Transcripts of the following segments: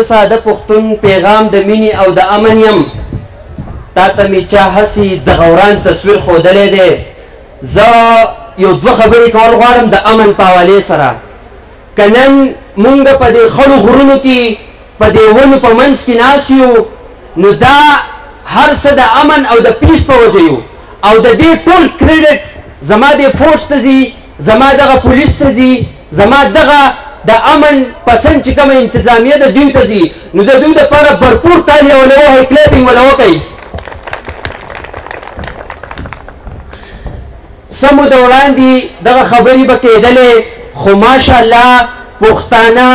ساده پښتون پیغام د مینې او د امن یم تا ته مې چا هسې د غوران تصویر ښودلی دی زه یو دوه خبرې کول غواړم د امن په حوالې سره که نن مونږ په دې خړو غرونو کې په دې ونو په منځ کې ناست یو نو دا هر څه د امن او د پیس په وجه یو او د دې ټول کریډټ زما د فورس ته ځي زما دغه پولیس ته ځي زما دغه د امن پسند چې کومه انتظامیه د دوی ته ځي نو د دوی دپاره برپور تالیه وله وهئ کلیپینګ وله وکئ سمو د وړاندې دغه خبرې به کېدلې خو ماشاءالله پښتانه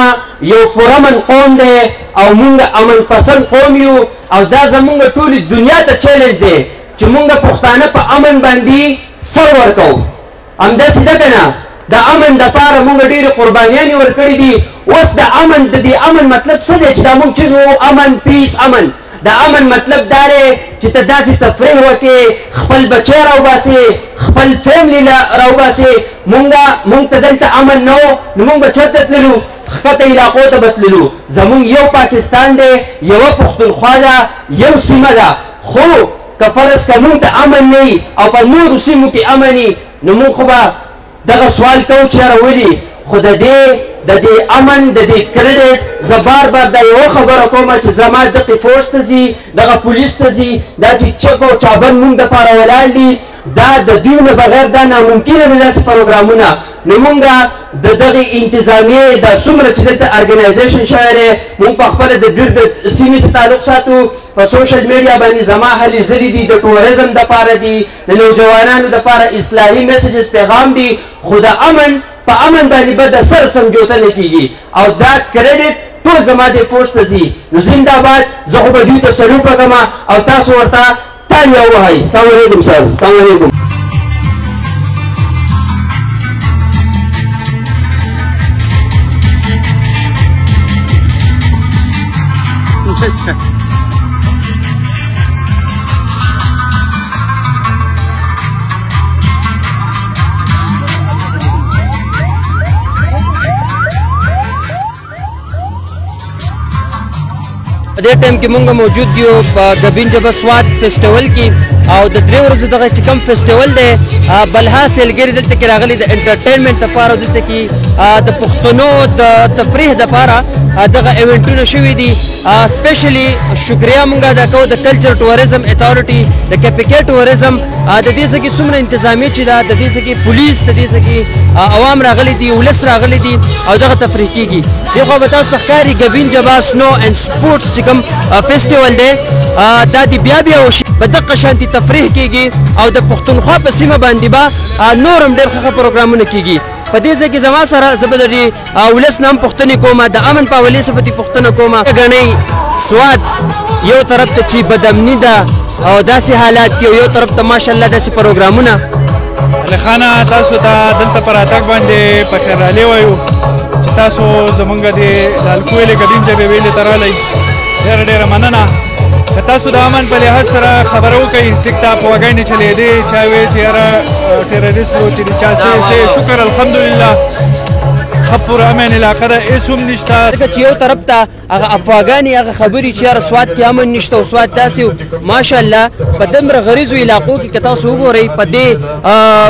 یو پرامن قوم دی او مونږ امن پسند قوم یو او دا زمونږ ټولې دنیا ته چیلنج دی چې مونږ پښتانه په امن باندې سر ورکوو همداسې ده که نه د امن دپاره مونږ ډېرې قربانیانې ورکړې دي اوس د امن د دې امن مطلب څه دی چې دا مونږ چیغو امن پیس امن د امن مطلب دا دی چې ته داسې تفریح وکړې خپل بچی راوباسې خپل فیملي راوباسې مونږ ته دلته امن نه و نو مونږ به چېرته تللو ښکته علاقو ته به تللو زمونږ یو پاکستان دی یوه پښتونخوا ده یو سیمه ده خو که فرض که مونږ ته امن نه وي او په نورو سیمو کې امن وي نو مونږ خو به دغه سوال کوو چې یاره ولي خو د دې امن د دې کریډټ زه بار بار دا یوه خبره کوم چې زما دغې فورس ته ځي دغه پولیس ته ځي دا چې چک او چابن مونږ دپاره ولاړ دي دا د دوی نه بغیر دا ناممکنه دي داسې پروګرامونه نو مونږ د دغې انتظامیې دا څومره چې دلته ارګنایزیشن شوی دی مونږ په خپله د ګرد سیمې سره تعلق ساتو په سوشل میډیا باندې زما هلې ځلې دي د ټوریزم دپاره دي د نوجوانانو دپاره اصلاحي میسیجز پیغام دي خو د امن په امن باندې به د سر سمجوته نه کېږي او دا کریډټ ټول زما د فورس ته ځي نو زندهباد زه خو به دوی ته سلوټ وکړم او تاسو ورته تالیه ووهئ السلام علیکم صاحب السلام علیکم په دې ټایم کې مونږ موجود یو په ګبین جبه سوات فیسټیول کې او د درې ورځو دغه چې کوم فیسټیول دی بلها سیلګري دلته کې راغلي د انټرټینمنټ لپاره دلته کې د پښتنو د تفریح دپاره دغه ایونټونه شوي دي سپیشلی شکریه مونږ ادا کوو د کلچر ټوریزم اتھارټي د کیپیکې ټوریزم د دې څخه څومره انتظامیه چې ده د دې څخه پولیس د دې څخه عوام راغلي دي ولس راغلي دي او دغه تفریح کیږي دغه به تاسو ښکاري ګبین جبا سنو اینډ سپورټس چې کوم فیسټیول دی دا د بیا په دغه شانتي تفریح کیږي او د پښتونخوا په سیمه باندې به نور هم ډېر ښه پروګرامونه کیږي په دې ځای کې زما سره زه به د ولس نه هم پوښتنې کوم د امن په حوالې څخه به پوښتنه کوم ګڼئ سوات یو طرف ته چې بدامني ده او داسې حالات دي یو طرف ته ماشاءالله داسې پروګرامونه علي خانه تاسو ته دلته په راتګ باندې په خیرالي وایو چې تاسو زمونږ د لالکویلې ګبین جبې ویلې ته راغلی ډېره ډېره مننه که تاسو د امن په لحاظ سره خبره وکړئ ټیک ټاک وګۍ نه چلېدې چا وی چې یاره ټیرریست و چې چا سه شکر الحمدلله ښه پوره امن علاقه ده هېڅ هم نشته ځکه چې یو طرف ته هغه افغاني هغه خبرې چې یاره سوات کې امن نشته او سوات داسې ماشاءالله په دومره غریزو علاقو کې که تاسو وګورئ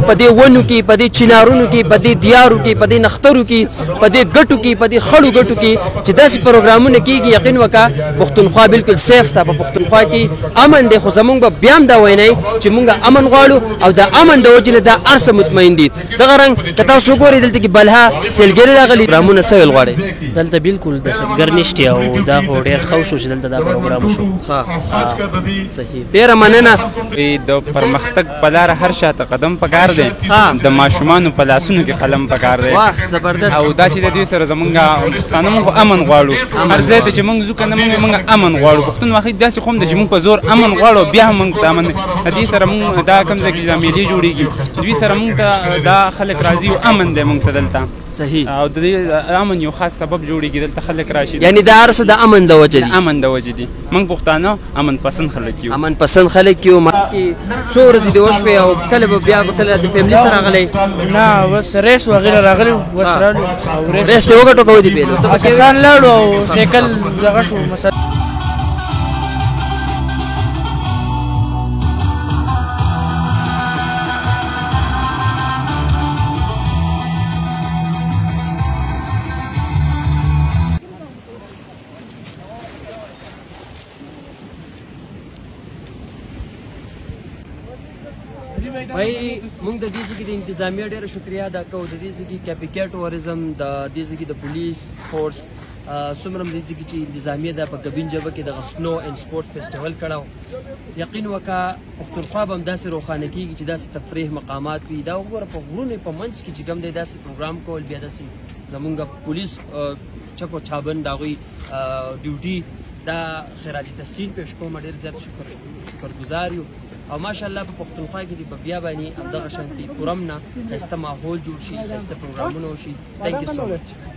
په دې ونو کې په دې چنارونو کې په دې دیارو کې په دې نخترو کې په دې ګټو کې په دې خړو ګټو کې چې داسې پروګرامونه کېږي یقین وکړه پښتونخوا بالکل سیف ده په پښتونخوا کې امن دی خو زمونږ به بیا هم دا وینئ چې مونږ امن غواړو او د امن د وجې نه دا هر څه مطمئن دي دغه رنګ که تاسو وګورئ دلته کې بلها سیلګري راغلي پروګرامونه څه ویل غواړئ دلته بالکل دهشتګر نشته او دا خو ډېر ښه وشو چې دلته دا پروګرام وشو صحیح ډېره مننه د پرمختګ په لاره هر شاته قدم پکار دی د ماشومانو په لاسونو کې قلم پکار دی زبردست او دا چې د دوی سره زمونږ پښتانه موږ امن غواړو هر ځای ته چې موږ ځو که نه موږ امن غواړو پښتون واحد داسې قوم دی چې موږ په زور امن غواړو بیا هم موږ ته امن د دې سره موږ دا کوم ځای کې دا میلې جوړېږي دوی سره موږ ته دا خلک راځي او امن دی موږ ته دلته صحیح او د دې امن یو خاص سبب جوړیږي دلته خلک راشي. یعنی دا هر څه د امن د وجې دي؟ امن د وجې دي. موږ پښتانه امن پسند خلک یو. امن پسند خلک یو. څو ورځې دې وشوې او کله به بیا کله د فیملي سره راغلی؟ نه اوس ریس وغیره راغلی اوس رالو او ریس دې وګټو کوو دې پیلو پاکستان لاړو او سایکل دغه شو مثلا. بھائی موږ د دې ځای کې د انتظامیه ډېره شکریا ادا کوو. د دې ځای کې کیپیکا ټوریزم د دې ځای کې د پولیس فورس څومره د دې ځای کې چې انتظامیه ده په ګبین ژبه کې د سنو اینډ سپورټ فیسټیول کړی و. یقین وکړه پښتونخوا به همداسې روښانه کېږي چې داسې تفریح مقامات وي. دا وګوره په غرونو په منځ کې چې کوم دی داسې پروګرام کول بیا داسې زمونږ پولیس چکو چابن د هغوی ډیوټي دا خراج تحسین پیش کوم. ډېر زیات شکرګزار یو او ماشاءالله په پښتونخوا کې د بیا باندې همدغه شانتي پورم نه ښایسته ماحول جوړ شي، ښایسته پروګرامونه وشي. تھینک یو سو مچ.